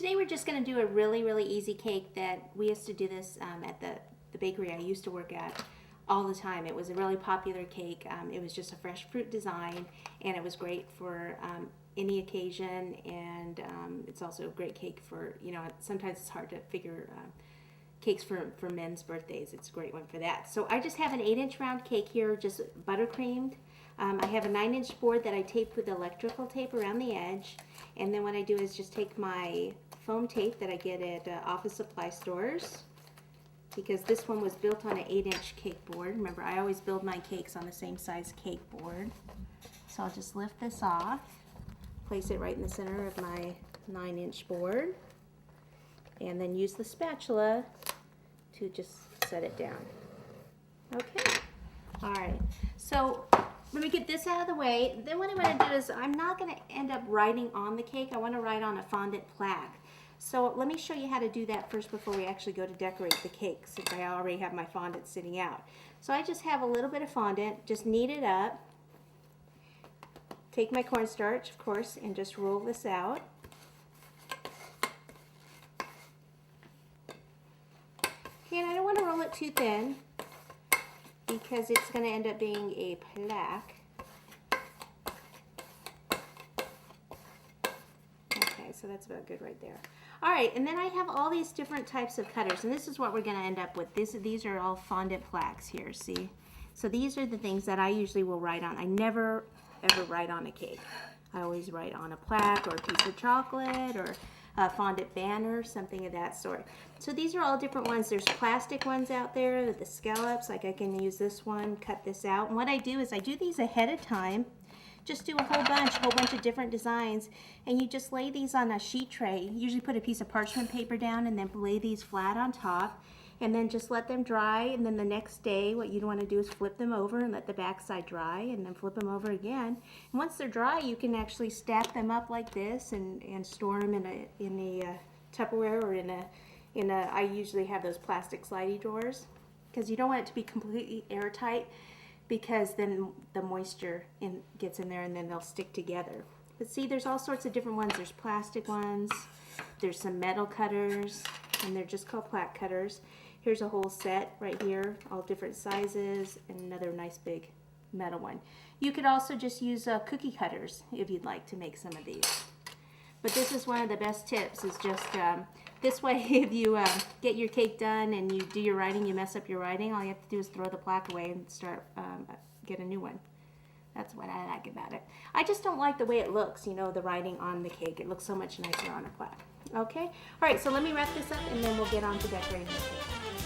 Today we're just going to do a really easy cake that we used to do this at the bakery I used to work at all the time. It was a really popular cake. It was just a fresh fruit design, and it was great for any occasion, and it's also a great cake for, you know, sometimes it's hard to figure cakes for men's birthdays. It's a great one for that. So I just have an 8-inch round cake here, just buttercreamed. I have a 9-inch board that I taped with electrical tape around the edge, and then what I do is just take my foam tape that I get at office supply stores, because this one was built on an 8-inch cake board. Remember, I always build my cakes on the same size cake board. So I'll just lift this off, place it right in the center of my 9-inch board, and then use the spatula to just set it down. Okay, all right, so let me get this out of the way. Then what I'm going to do is I'm not going to end up writing on the cake. I want to write on a fondant plaque. So let me show you how to do that first before we actually go to decorate the cake, since I already have my fondant sitting out. So I just have a little bit of fondant, just knead it up, take my cornstarch, of course, and just roll this out. And I don't want to roll it too thin, because it's going to end up being a plaque. Okay, so that's about good right there. All right, and then I have all these different types of cutters, and this is what we're going to end up with. These are all fondant plaques here, see? So these are the things that I usually will write on. I never, ever write on a cake. I always write on a plaque or a piece of chocolate or a fondant banner, something of that sort. So these are all different ones. There's plastic ones out there, the scallops, like I can use this one, cut this out. And what I do is I do these ahead of time. Just do a whole bunch of different designs, and you just lay these on a sheet tray. You usually put a piece of parchment paper down and then lay these flat on top, and then just let them dry. And then the next day, what you'd want to do is flip them over and let the back side dry, and then flip them over again. And once they're dry, you can actually stack them up like this and store them in a Tupperware or in a I usually have those plastic slidey drawers, because you don't want it to be completely airtight, because then the moisture gets in there and then they'll stick together. But see, there's all sorts of different ones. There's plastic ones, there's some metal cutters, and they're just called plaque cutters. Here's a whole set right here, all different sizes, and another nice big metal one. You could also just use cookie cutters if you'd like to make some of these. But this is one of the best tips, is just this way, if you get your cake done and you do your writing, you mess up your writing, all you have to do is throw the plaque away and start get a new one. That's what I like about it. I just don't like the way it looks, you know, the writing on the cake. It looks so much nicer on a plaque. Okay? All right, so let me wrap this up and then we'll get on to decorating the cake.